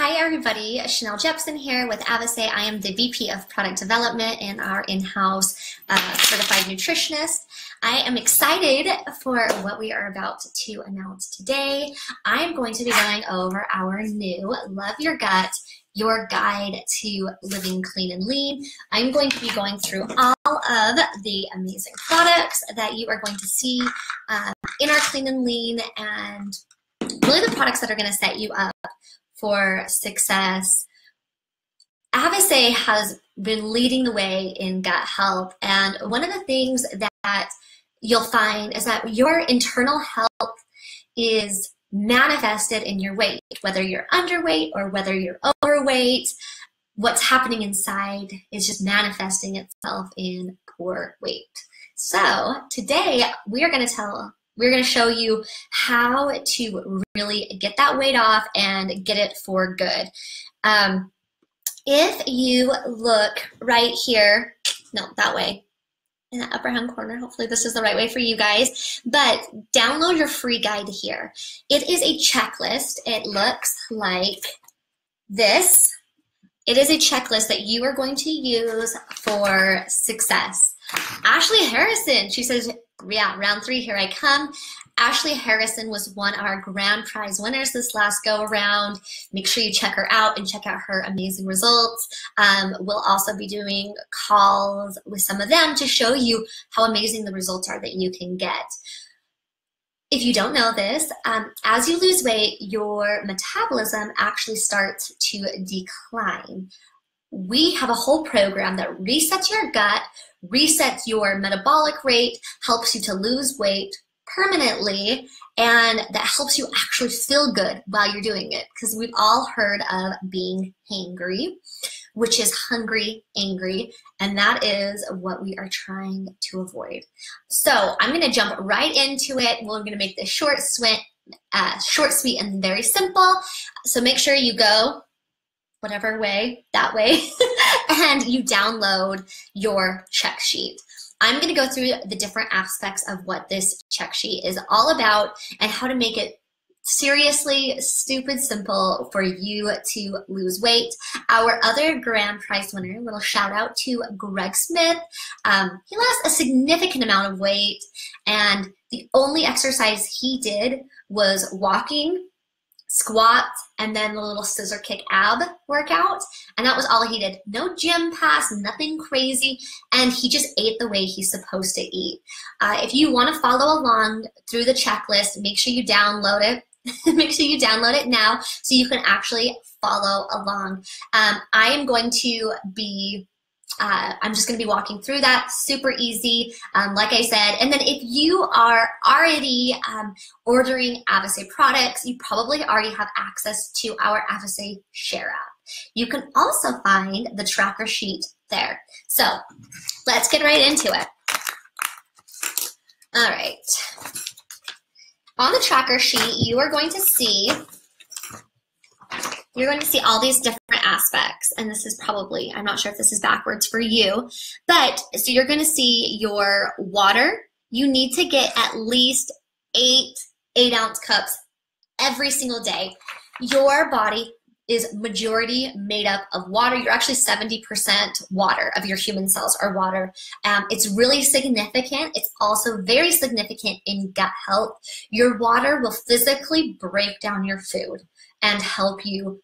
Hi everybody, Chanelle Jepson here with Avicay. I am the VP of Product Development in our in-house certified nutritionist. I am excited for what we are about to announce today. I am going to be going over our new Love Your Gut, your guide to living clean and lean. I'm going to be going through all of the amazing products that you are going to see in our clean and lean, and really the products that are going to set you up for success. Avicay has been leading the way in gut health, and one of the things that you'll find is that your internal health is manifested in your weight, whether you're underweight or whether you're overweight. What's happening inside is just manifesting itself in poor weight. So today we're going to show you how to really get that weight off and get it for good. If you look right here, no, that way, in the upper hand corner, hopefully this is the right way for you guys, but download your free guide here. It is a checklist. It looks like this. It is a checklist that you are going to use for success. Ashley Harrison, she says, yeah, round 3, here I come. Ashley Harrison was one of our grand prize winners this last go around. Make sure you check her out and check out her amazing results. We'll also be doing calls with some of them to show you how amazing the results are that you can get. If you don't know this, as you lose weight, your metabolism actually starts to decline. We have a whole program that resets your gut, resets your metabolic rate, helps you to lose weight permanently, and that helps you actually feel good while you're doing it, because we've all heard of being hangry, which is hungry, angry, and that is what we are trying to avoid. So I'm going to jump right into it. We're going to make this short, sweet, and very simple. So make sure you go whatever way, that way, and you download your check sheet. I'm going to go through the different aspects of what this check sheet is all about and how to make it seriously stupid simple for you to lose weight. Our other grand prize winner, little shout out to Greg Smith. He lost a significant amount of weight, and the only exercise he did was walking, squats, and then the little scissor kick ab workout, and that was all he did. No gym pass, nothing crazy, and he just ate the way he's supposed to eat. If you want to follow along through the checklist, make sure you download it. Make sure you download it now so you can actually follow along. I am going to be I'm just going to be walking through that, super easy, like I said. And then if you are already ordering Avicay products, you probably already have access to our Avicay Share app. You can also find the tracker sheet there. So let's get right into it. All right. On the tracker sheet, you are going to see all these different aspects, and this is probably, I'm not sure if this is backwards for you, but so you're going to see your water. You need to get at least 8-ounce cups every single day. Your body is majority made up of water. You're actually 70% water. Of your human cells are water. It's really significant. It's also very significant in gut health. Your water will physically break down your food and help you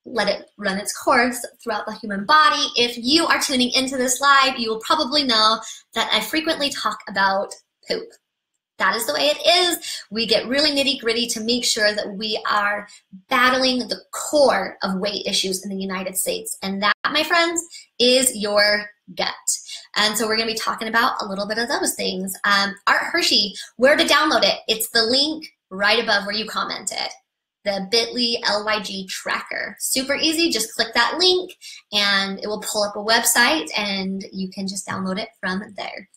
let it run its course throughout the human body. If you are tuning into this live, you will probably know that I frequently talk about poop. That is the way it is. We get really nitty-gritty to make sure that we are battling the core of weight issues in the United States. And that, my friends, is your gut. And so we're going to be talking about a little bit of those things. Art Hershey, where to download it? It's the link right above where you commented. The bit.ly LYG tracker. Super easy, just click that link and it will pull up a website and you can just download it from there.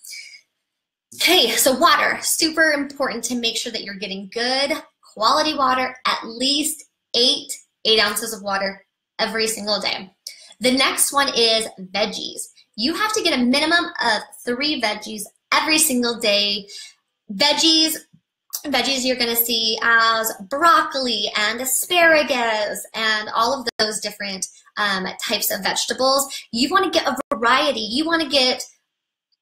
Okay, so water, super important to make sure that you're getting good quality water, at least 8 ounces of water every single day. The next one is veggies. You have to get a minimum of 3 veggies every single day. Veggies veggies you're going to see as broccoli and asparagus and all of those different types of vegetables. You want to get a variety. You want to get,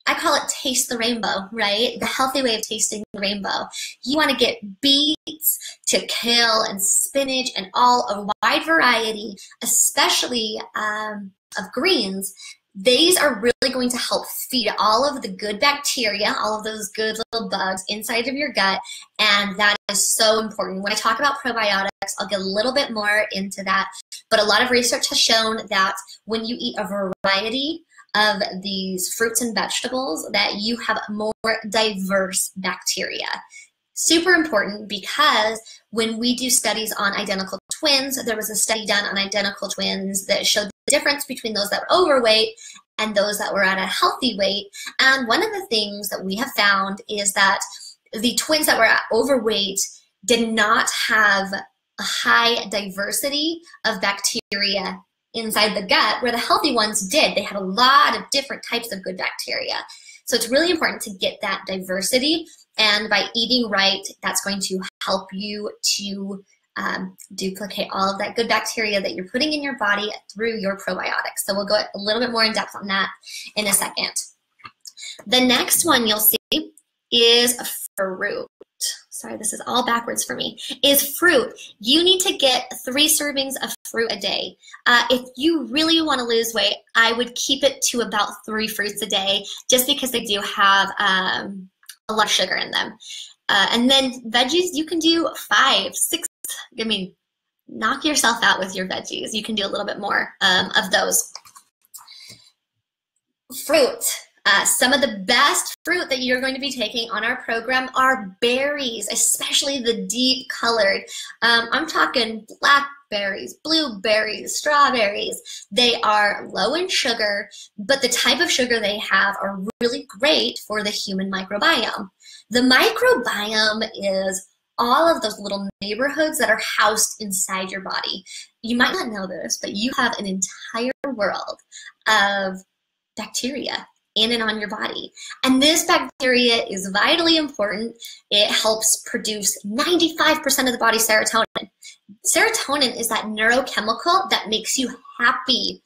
I call it taste the rainbow, right? The healthy way of tasting the rainbow. You want to get beets to kale and spinach and all a wide variety, especially of greens. These are really going to help feed all of the good bacteria, all of those good little bugs inside of your gut, and that is so important. When I talk about probiotics, I'll get a little bit more into that, but a lot of research has shown that when you eat a variety of these fruits and vegetables, that you have more diverse bacteria. Super important, because when we do studies on identical twins, there was a study done on identical twins that showed the difference between those that were overweight and those that were at a healthy weight. And one of the things that we have found is that the twins that were at overweight did not have a high diversity of bacteria inside the gut, where the healthy ones did. They had a lot of different types of good bacteria. So it's really important to get that diversity, and by eating right, that's going to help you to duplicate all of that good bacteria that you're putting in your body through your probiotics. So we'll go a little bit more in depth on that in a second. The next one you'll see is fruit. Sorry, this is all backwards for me, is fruit. You need to get 3 servings of fruit a day. If you really want to lose weight, I would keep it to about 3 fruits a day, just because they do have a lot of sugar in them. And then veggies, you can do 5, 6, I mean, knock yourself out with your veggies. You can do a little bit more of those. Fruit. Some of the best fruit that you're going to be taking on our program are berries, especially the deep colored. I'm talking blackberries, blueberries, strawberries. They are low in sugar, but the type of sugar they have are really great for the human microbiome. The microbiome is all of those little neighborhoods that are housed inside your body. You might not know this, but you have an entire world of bacteria in and on your body. And this bacteria is vitally important. It helps produce 95% of the body's serotonin. Serotonin is that neurochemical that makes you happy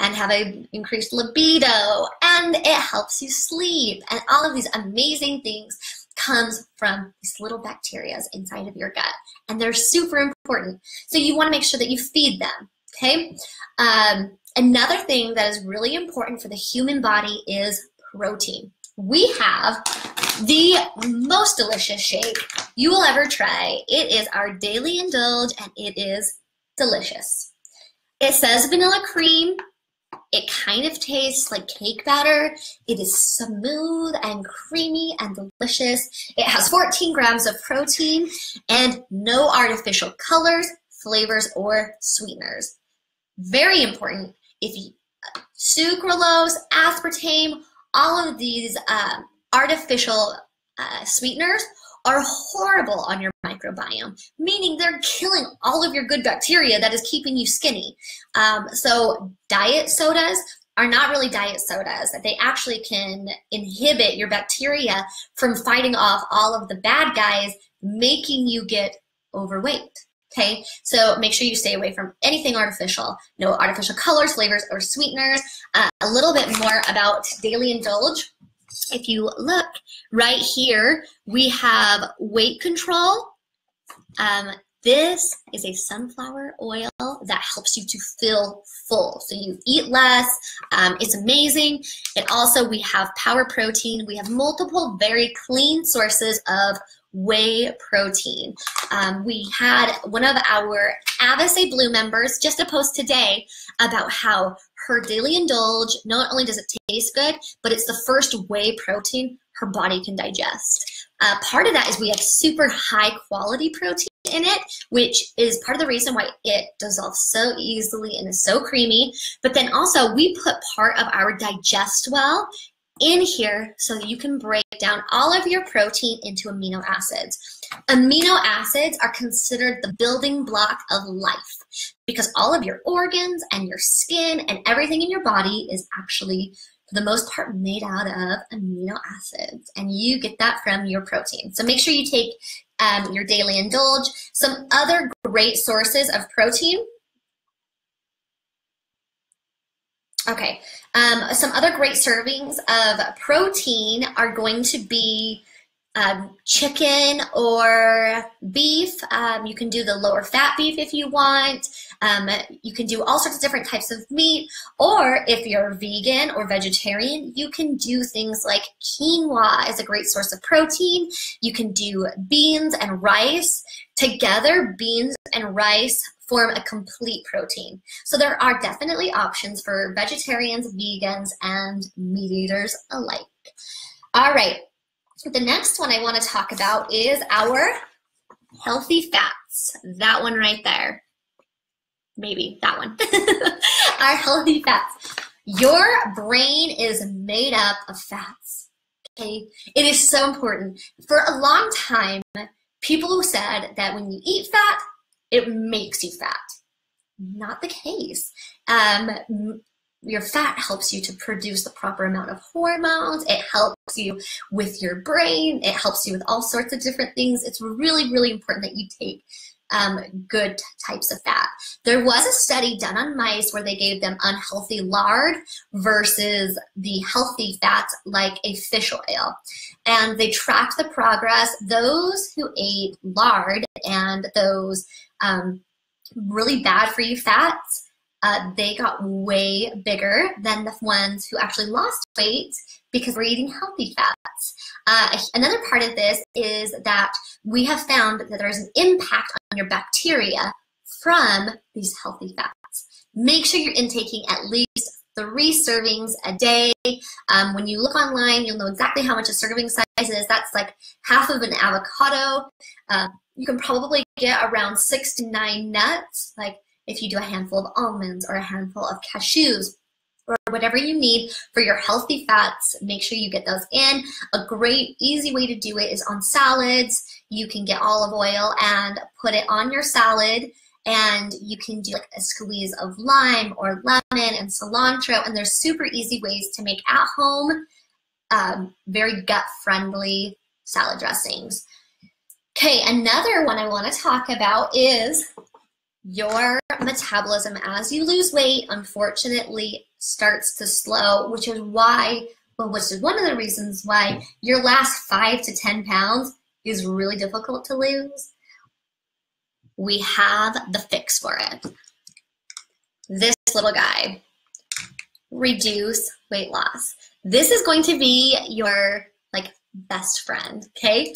and have an increased libido, and it helps you sleep, and all of these amazing things comes from these little bacteria inside of your gut, and they're super important. So you want to make sure that you feed them, okay? Another thing that is really important for the human body is protein. We have the most delicious shake you will ever try. It is our Daily Indulge, and it is delicious. It says vanilla cream. It kind of tastes like cake batter. It is smooth and creamy and delicious. It has 14 grams of protein and no artificial colors, flavors, or sweeteners. Very important. If you, sucralose, aspartame, all of these artificial sweeteners are horrible on your microbiome, meaning they're killing all of your good bacteria that is keeping you skinny. So diet sodas are not really diet sodas. They actually can inhibit your bacteria from fighting off all of the bad guys, making you get overweight. Okay, so make sure you stay away from anything artificial. No artificial colors, flavors, or sweeteners. A little bit more about Daily Indulge. If you look right here, we have weight control. This is a sunflower oil that helps you to feel full. So you eat less. It's amazing. And also we have power protein. We have multiple very clean sources of whey protein. We had one of our Avocet Blue members just a post today about how her Daily Indulge, not only does it taste good, but it's the first whey protein her body can digest. Part of that is we have super high quality protein in it, which is part of the reason why it dissolves so easily and is so creamy. But then also we put part of our Digest Well in here so that you can break down all of your protein into amino acids. Amino acids are considered the building block of life because all of your organs and your skin and everything in your body is actually for the most part made out of amino acids, and you get that from your protein. So make sure you take your daily indulge. Some other great sources of protein. Okay, some other great servings of protein are going to be chicken or beef. You can do the lower fat beef if you want. You can do all sorts of different types of meat, or if you're vegan or vegetarian, you can do things like quinoa is a great source of protein. You can do beans and rice. Together, beans and rice form a complete protein. So there are definitely options for vegetarians, vegans, and meat eaters alike. All right. The next one I want to talk about is our healthy fats. That one right there. Maybe that one. Our healthy fats. Your brain is made up of fats. Okay? It is so important. For a long time, people said that when you eat fat, it makes you fat. Not the case. Your fat helps you to produce the proper amount of hormones. It helps you with your brain. It helps you with all sorts of different things. It's really, really important that you take good types of fat. There was a study done on mice where they gave them unhealthy lard versus the healthy fats like a fish oil. And they tracked the progress. Those who ate lard and those really bad for you fats, they got way bigger than the ones who actually lost weight because we're eating healthy fats. Another part of this is that we have found that there's an impact on your bacteria from these healthy fats. Make sure you're intaking at least 3 servings a day. When you look online, you'll know exactly how much a serving size is. That's like half of an avocado. You can probably get around 6 to 9 nuts, like if you do a handful of almonds or a handful of cashews or whatever you need for your healthy fats. Make sure you get those in. A great easy way to do it is on salads. You can get olive oil and put it on your salad, and you can do like a squeeze of lime or lemon and cilantro, and there's super easy ways to make at home very gut friendly salad dressings. Okay, another one I want to talk about is your metabolism. As you lose weight, unfortunately, starts to slow, which is why, which is one of the reasons why your last 5 to 10 pounds is really difficult to lose. We have the fix for it. This little guy, reduce weight loss. This is going to be your like best friend, okay?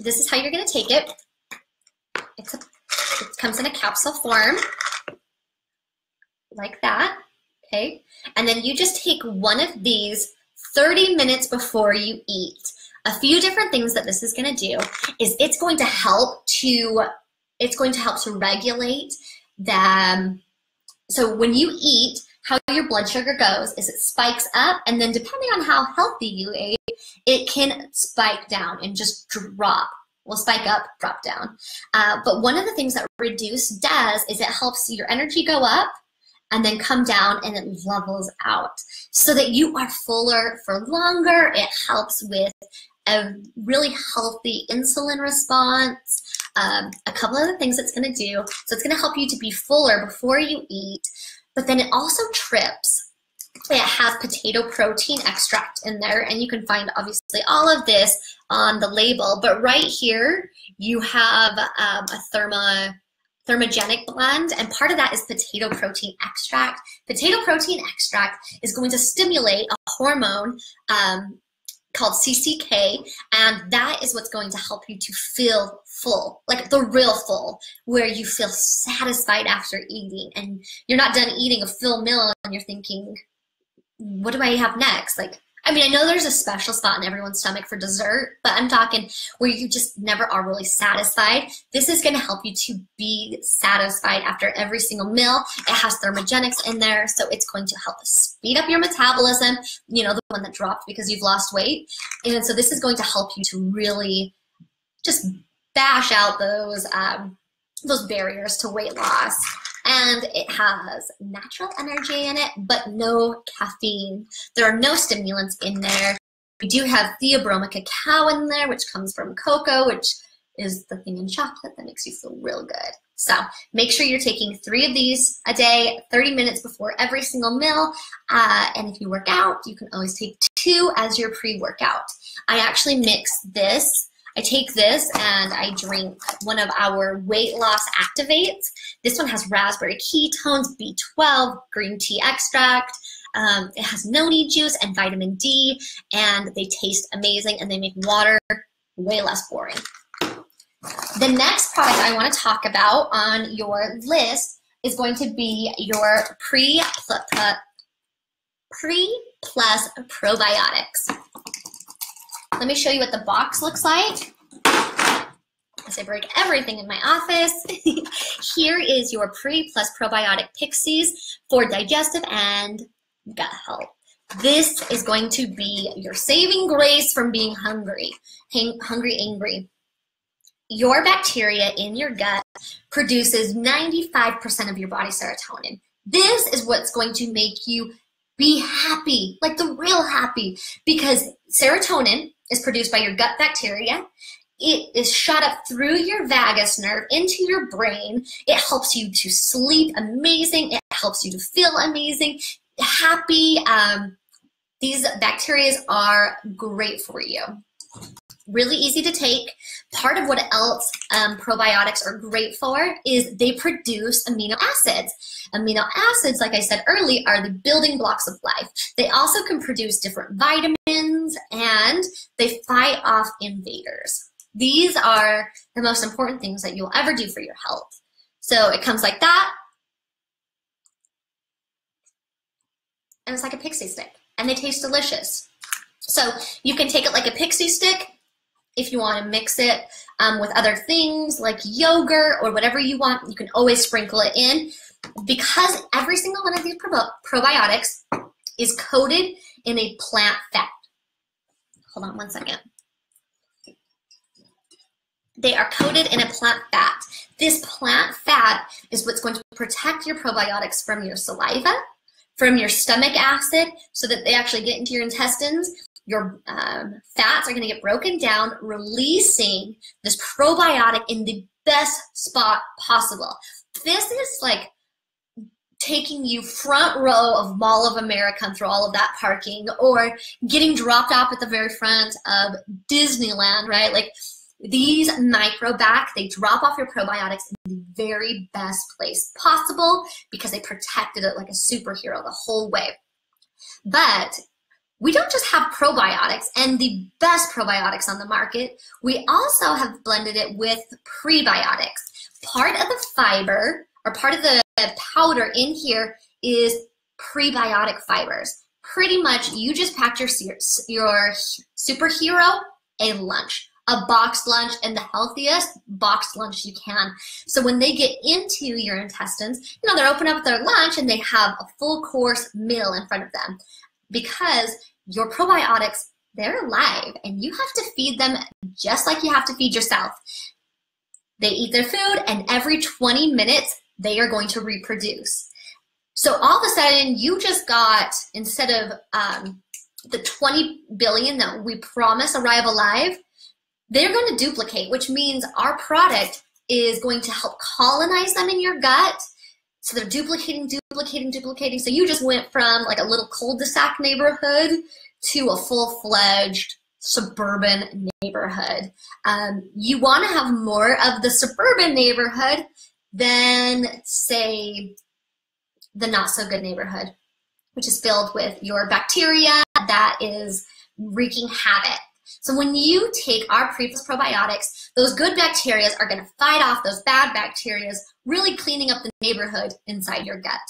This is how you're gonna take it. It comes in a capsule form, like that, okay? And then you just take one of these 30 minutes before you eat. A few different things that this is gonna do is it's going to help to regulate the, so when you eat, how your blood sugar goes is it spikes up, and then depending on how healthy you ate, it can spike down and just drop. Will spike up, drop down. But one of the things that reduce does is it helps your energy go up and then come down, and it levels out so that you are fuller for longer. It helps with a really healthy insulin response. A couple of the things it's gonna do, so it's gonna help you to be fuller before you eat, but then it also trips. It has potato protein extract in there, and you can find obviously all of this on the label, but right here you have a thermogenic blend, and part of that is potato protein extract. Potato protein extract is going to stimulate a hormone called CCK, and that is what's going to help you to feel full, like the real full, where you feel satisfied after eating, and you're not done eating a full meal and you're thinking, what do I have next? Like, I mean, I know there's a special spot in everyone's stomach for dessert, but I'm talking where you just never are really satisfied. This is gonna help you to be satisfied after every single meal. It has thermogenics in there, so it's going to help speed up your metabolism, you know, the one that dropped because you've lost weight. And so this is going to help you to really just bash out those barriers to weight loss. and it has natural energy in it, but no caffeine. There are no stimulants in there. We do have theobroma cacao in there, which comes from cocoa, which is the thing in chocolate that makes you feel real good. So make sure you're taking 3 of these a day, 30 minutes before every single meal. And if you work out, you can always take 2 as your pre-workout. I actually mix this. I take this and I drink one of our weight loss activates. This one has raspberry ketones, B12, green tea extract. It has noni juice and vitamin D, and they taste amazing, and they make water way less boring. The next product I want to talk about on your list is going to be your Pre Plus Probiotics. Let me show you what the box looks like. As I break everything in my office, here is your Pre Plus Probiotic Pixies for digestive and gut health. This is going to be your saving grace from being hungry, angry. Your bacteria in your gut produces 95% of your body serotonin. This is what's going to make you be happy, like the real happy, because serotonin is produced by your gut bacteria. It is shot up through your vagus nerve into your brain. It helps you to sleep amazing. It helps you to feel amazing, happy. These bacteria are great for you. Really easy to take. Part of what else probiotics are great for is they produce amino acids. Amino acids, like I said earlier, are the building blocks of life. They also can produce different vitamins, and they fight off invaders. These are the most important things that you'll ever do for your health. So it comes like that, and it's like a pixie stick, and they taste delicious. So you can take it like a pixie stick. If you want to mix it with other things like yogurt or whatever you want, you can always sprinkle it in. Because every single one of these probiotics is coated in a plant fat. Hold on one second. They are coated in a plant fat. This plant fat is what's going to protect your probiotics from your saliva, from your stomach acid, so that they actually get into your intestines. Your fats are going to get broken down, releasing this probiotic in the best spot possible. This is like taking you front row of Mall of America and through all of that parking, or getting dropped off at the very front of Disneyland, right? Like these microbac, they drop off your probiotics in the very best place possible because they protected it like a superhero the whole way. But we don't just have probiotics and the best probiotics on the market. We also have blended it with prebiotics. Part of the fiber, or part of the powder in here, is prebiotic fibers. Pretty much, you just packed your superhero a lunch, a boxed lunch, and the healthiest boxed lunch you can. So when they get into your intestines, you know, they're opening up their lunch and they have a full course meal in front of them. Because your probiotics, they're alive, and you have to feed them just like you have to feed yourself. They eat their food, and every 20 minutes, they are going to reproduce. So all of a sudden, you just got, instead of the 20 billion that we promise arrive alive, they're going to duplicate, which means our product is going to help colonize them in your gut. So they're duplicating. So you just went from like a little cul-de-sac neighborhood to a full-fledged suburban neighborhood. You want to have more of the suburban neighborhood than, say, the not-so-good neighborhood, which is filled with your bacteria that is wreaking havoc. So when you take our Pre Plus Probiotics, those good bacteria are going to fight off those bad bacteria, really cleaning up the neighborhood inside your gut.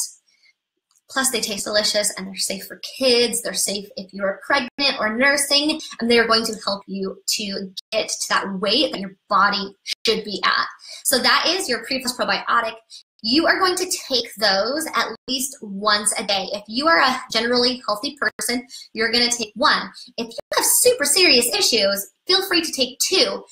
Plus, they taste delicious, and they're safe for kids. They're safe if you're pregnant or nursing, and they are going to help you to get to that weight that your body should be at. So that is your Pre Plus Probiotic. You are going to take those at least once a day. If you are a generally healthy person, you're going to take 1. If you have super serious issues, feel free to take 2.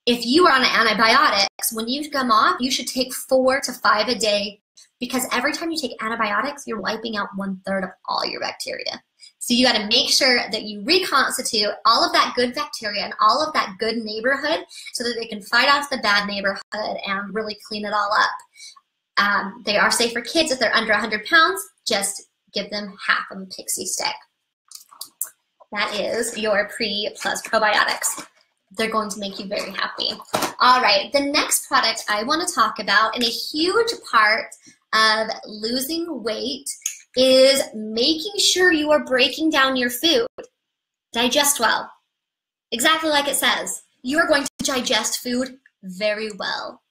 If you are on antibiotics, when you come off, you should take 4 to 5 a day because every time you take antibiotics, you're wiping out 1/3 of all your bacteria. So you got to make sure that you reconstitute all of that good bacteria and all of that good neighborhood so that they can fight off the bad neighborhood and really clean it all up. They are safe for kids if they're under 100 pounds. Just give them half of a pixie stick. That is your pre plus probiotics. They're going to make you very happy. All right, the next product I want to talk about, and a huge part of losing weight, is making sure you are breaking down your food. Digest well. Exactly like it says. You are going to digest food very well.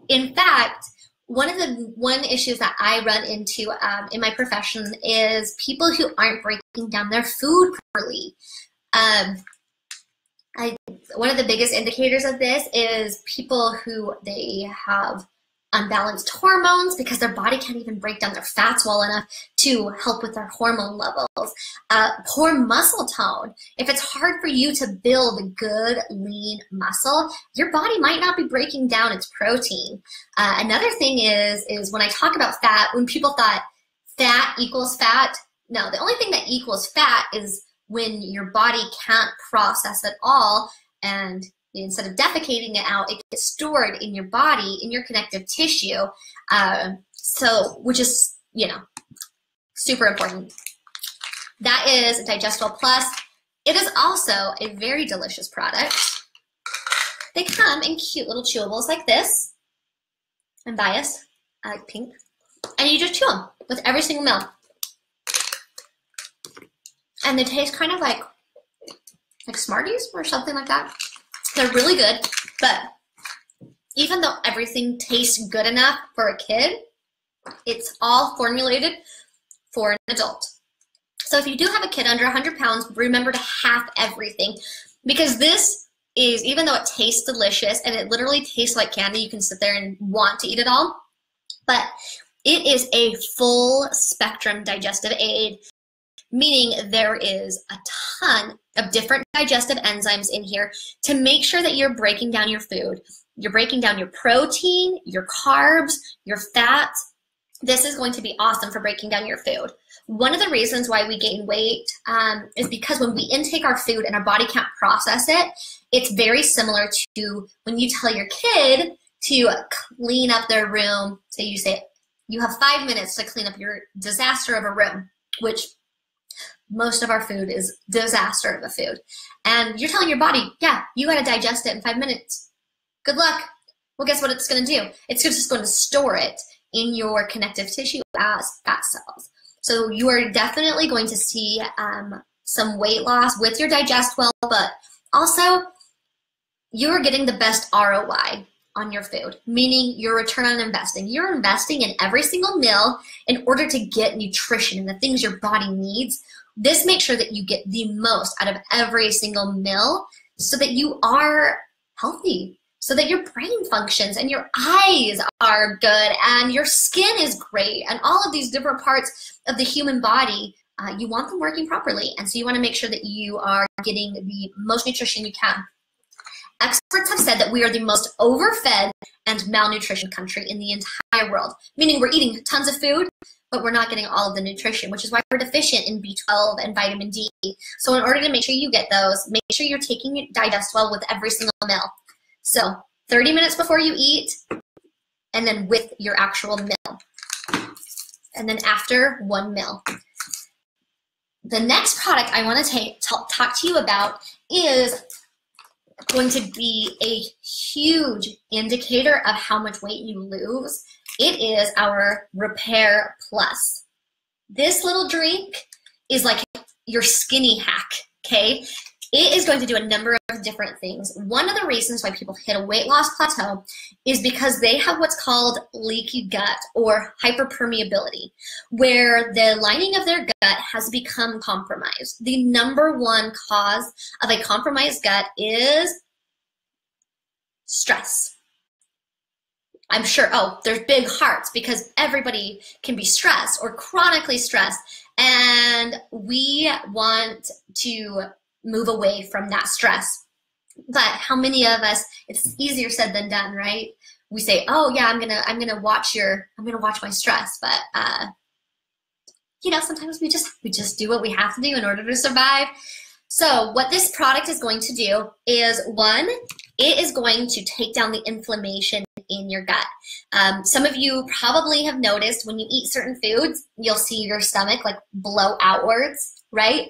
In fact, one issues that I run into in my profession is people who aren't breaking down their food properly. One of the biggest indicators of this is people who they have unbalanced hormones because their body can't even break down their fats well enough to help with their hormone levels. Poor muscle tone. If it's hard for you to build good, lean muscle, your body might not be breaking down its protein. Another thing is when I talk about fat, when people thought fat equals fat, no, the only thing that equals fat is when your body can't process it all, and instead of defecating it out, it gets stored in your body, in your connective tissue, which is, super important. That is Digestible Plus. It is also a very delicious product. They come in cute little chewables like this. I'm biased. I like pink. And you just chew them with every single meal. And they taste kind of like Smarties or something like that. They're really good, but even though everything tastes good enough for a kid, it's all formulated for an adult. So if you do have a kid under 100 pounds, remember to half everything, because this is, even though it tastes delicious and it literally tastes like candy, you can sit there and want to eat it all, but it is a full spectrum digestive aid, meaning there is a ton of different digestive enzymes in here to make sure that you're breaking down your food. You're breaking down your protein, your carbs, your fats. This is going to be awesome for breaking down your food. One of the reasons why we gain weight is because when we intake our food and our body can't process it, it's very similar to when you tell your kid to clean up their room. So you say, you have 5 minutes to clean up your disaster of a room, which most of our food is disaster of a food. And you're telling your body, yeah, you got to digest it in 5 minutes. Good luck. Well, guess what it's going to do? It's just going to store it in your connective tissue as fat cells. So you are definitely going to see some weight loss with your Digest Well, but also you're getting the best ROI on your food, meaning your return on investing. You're investing in every single meal in order to get nutrition and the things your body needs. This makes sure that you get the most out of every single meal so that you are healthy, so that your brain functions and your eyes are good and your skin is great and all of these different parts of the human body, you want them working properly. And so you want to make sure that you are getting the most nutrition you can. Experts have said that we are the most overfed and malnutrition country in the entire world, meaning we're eating tons of food, but we're not getting all of the nutrition, which is why we're deficient in B12 and vitamin D. So in order to make sure you get those, make sure you're taking your Digest Well with every single meal. So 30 minutes before you eat, and then with your actual meal. And then after one meal. The next product I want to talk to you about is going to be a huge indicator of how much weight you lose. It is our Repair Plus. This little drink is like your skinny hack, okay? It is going to do a number of different things. One of the reasons why people hit a weight loss plateau is because they have what's called leaky gut or hyperpermeability, where the lining of their gut has become compromised. The number one cause of a compromised gut is stress. I'm sure, there's big hearts because everybody can be stressed or chronically stressed, and we want to move away from that stress. But how many of us, it's easier said than done, right? we say, oh yeah, I'm gonna watch my stress, but you know, sometimes we just do what we have to do in order to survive. So what this product is going to do is, one, it is going to take down the inflammation in your gut. Some of you probably have noticed when you eat certain foods, you'll see your stomach like blow outwards, right?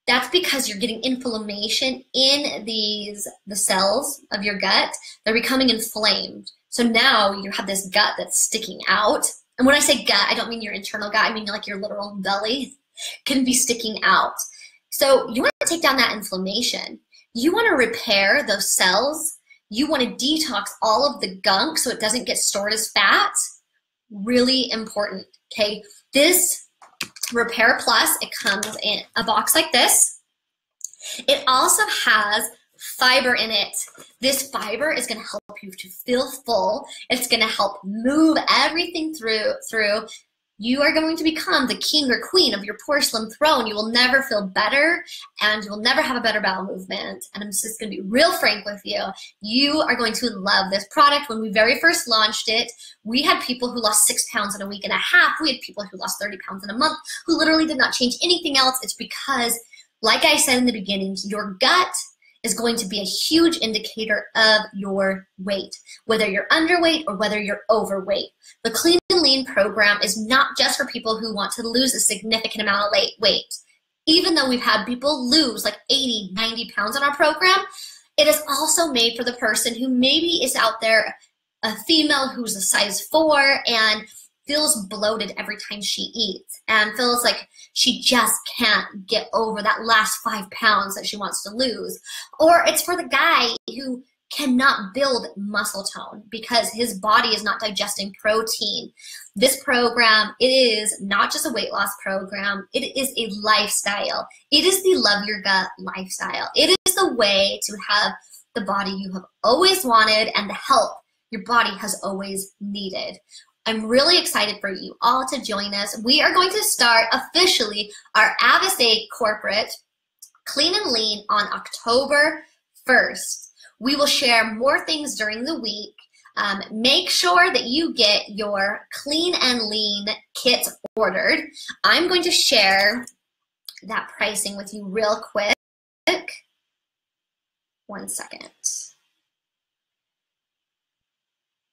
That's because you're getting inflammation in the cells of your gut. They're becoming inflamed. So now you have this gut that's sticking out. And when I say gut, I don't mean your internal gut. I mean like your literal belly can be sticking out. So you want to take down that inflammation. You want to repair those cells. You want to detox all of the gunk so it doesn't get stored as fat. Really important, okay? This Repair Plus, it comes in a box like this. It also has fiber in it. This fiber is going to help you to feel full. It's going to help move everything through. You are going to become the king or queen of your porcelain throne. You will never feel better, and you will never have a better bowel movement. And I'm just going to be real frank with you. You are going to love this product. When we very first launched it, we had people who lost 6 pounds in a week and a half. We had people who lost 30 pounds in a month who literally did not change anything else. It's because, like I said in the beginning, your gut is going to be a huge indicator of your weight, whether you're underweight or whether you're overweight. The Clean and Lean program is not just for people who want to lose a significant amount of weight. Even though we've had people lose like 80, 90 pounds on our program, it is also made for the person who maybe is out there, a female who's a size 4 and feels bloated every time she eats and feels like she just can't get over that last 5 pounds that she wants to lose. Or it's for the guy who cannot build muscle tone because his body is not digesting protein. This program, it is not just a weight loss program, it is a lifestyle. It is the Love Your Gut lifestyle. It is the way to have the body you have always wanted and the health your body has always needed. I'm really excited for you all to join us. We are going to start officially our Avocet corporate Clean and Lean on October 1st. We will share more things during the week. Make sure that you get your Clean and Lean kits ordered. I'm going to share that pricing with you real quick. 1 second.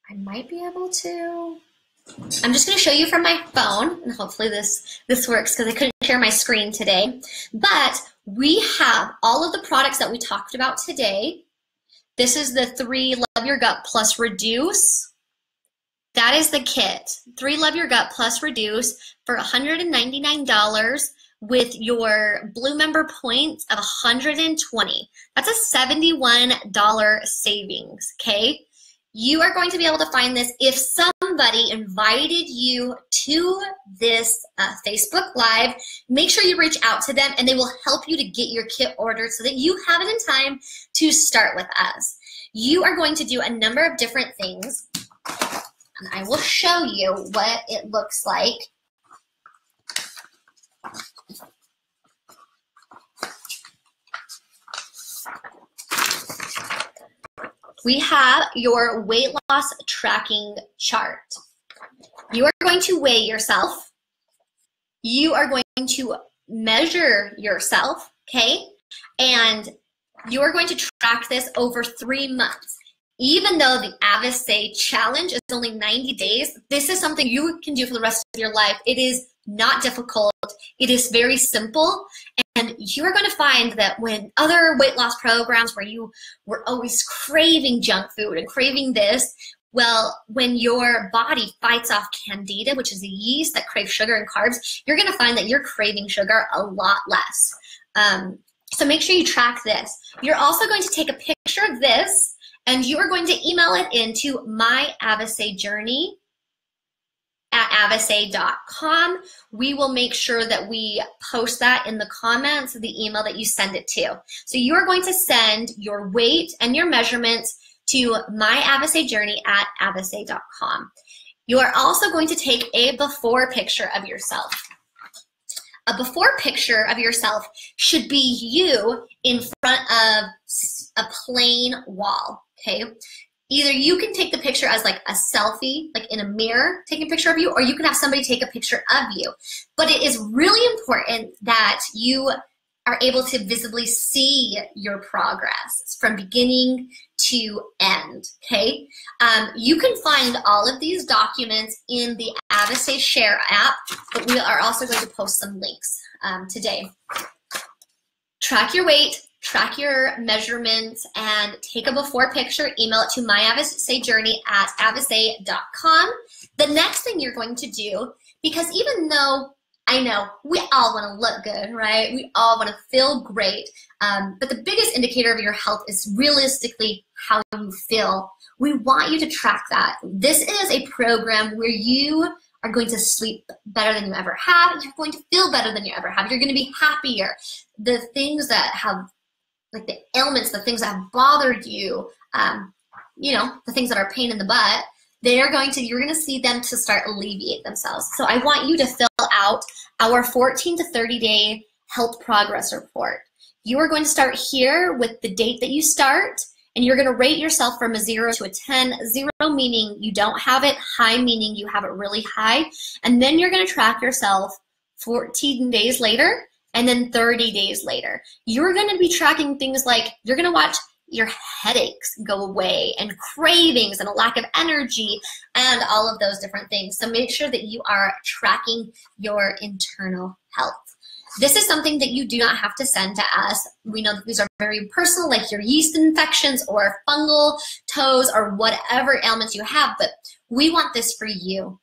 I might be able to. I'm just going to show you from my phone, and hopefully this works because I couldn't share my screen today. But we have all of the products that we talked about today. This is the 3 Love Your Gut Plus Reduce. That is the kit. 3 Love Your Gut Plus Reduce for $199 with your Blue Member points of 120. That's a $71 savings, okay? You are going to be able to find this if somebody invited you to this Facebook Live. Make sure you reach out to them and they will help you to get your kit ordered so that you have it in time to start with us. You are going to do a number of different things, and I will show you what it looks like. We have your weight loss tracking chart. You are going to weigh yourself. You are going to measure yourself, okay? And you are going to track this over 3 months. Even though the Avocet challenge is only 90 days, this is something you can do for the rest of your life. It is not difficult. It is very simple. And you are going to find that when other weight loss programs where you were always craving junk food and craving this, well, when your body fights off candida, which is a yeast that craves sugar and carbs, you're going to find that you're craving sugar a lot less. So make sure you track this. You're also going to take a picture of this and you are going to email it into My Avocet Journey at avocet.com. We will make sure that we post that in the comments of the email that you send it to. So you are going to send your weight and your measurements to My Avocet Journey at avocet.com. You are also going to take a before picture of yourself. A before picture of yourself should be you in front of a plain wall, okay? Either you can take the picture as like a selfie, like in a mirror, taking a picture of you, or you can have somebody take a picture of you. But it is really important that you are able to visibly see your progress from beginning to end, okay? You can find all of these documents in the Avicé Share app, but we are also going to post some links today. Track your weight, track your measurements, and take a before picture. Email it to myavicéjourney@avicé.com. The next thing you're going to do, because even though I know we all want to look good, right? We all want to feel great, but the biggest indicator of your health is realistically how you feel. We want you to track that. This is a program where you are going to sleep better than you ever have. You're going to feel better than you ever have. You're going to be happier. The things that have, like the ailments, the things that have bothered you, you know, the things that are a pain in the butt, you're going to see them to start alleviate themselves. So I want you to fill out our 14 to 30 day health progress report. You are going to start here with the date that you start, and you're going to rate yourself from a 0 to a 10. 0 meaning you don't have it, high meaning you have it really high. And then you're going to track yourself 14 days later and then 30 days later. You're going to be tracking things like you're going to watch your headaches go away and cravings and a lack of energy and all of those different things. So make sure that you are tracking your internal health. This is something that you do not have to send to us. We know that these are very personal, like your yeast infections or fungal toes or whatever ailments you have, but we want this for you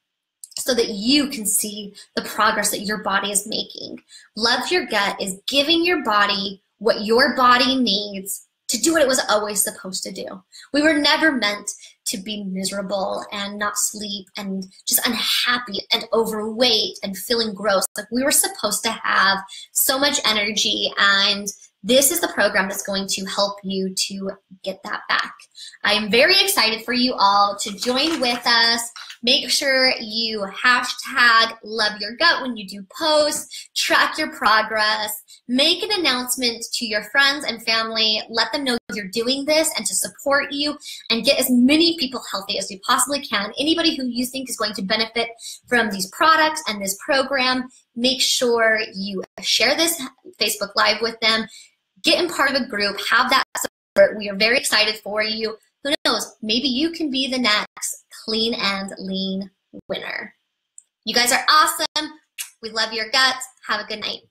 so that you can see the progress that your body is making. Love Your Gut is giving your body what your body needs to do what it was always supposed to do. We were never meant to be miserable and not sleep and just unhappy and overweight and feeling gross. Like, we were supposed to have so much energy, and this is the program that's going to help you to get that back. I am very excited for you all to join with us. Make sure you hashtag Love Your Gut when you do posts, track your progress, make an announcement to your friends and family, let them know you're doing this and to support you, and get as many people healthy as you possibly can. Anybody who you think is going to benefit from these products and this program, make sure you share this Facebook Live with them, get in part of a group, have that support. We are very excited for you. Who knows, maybe you can be the next clean and lean winner. You guys are awesome. We love your guts. Have a good night.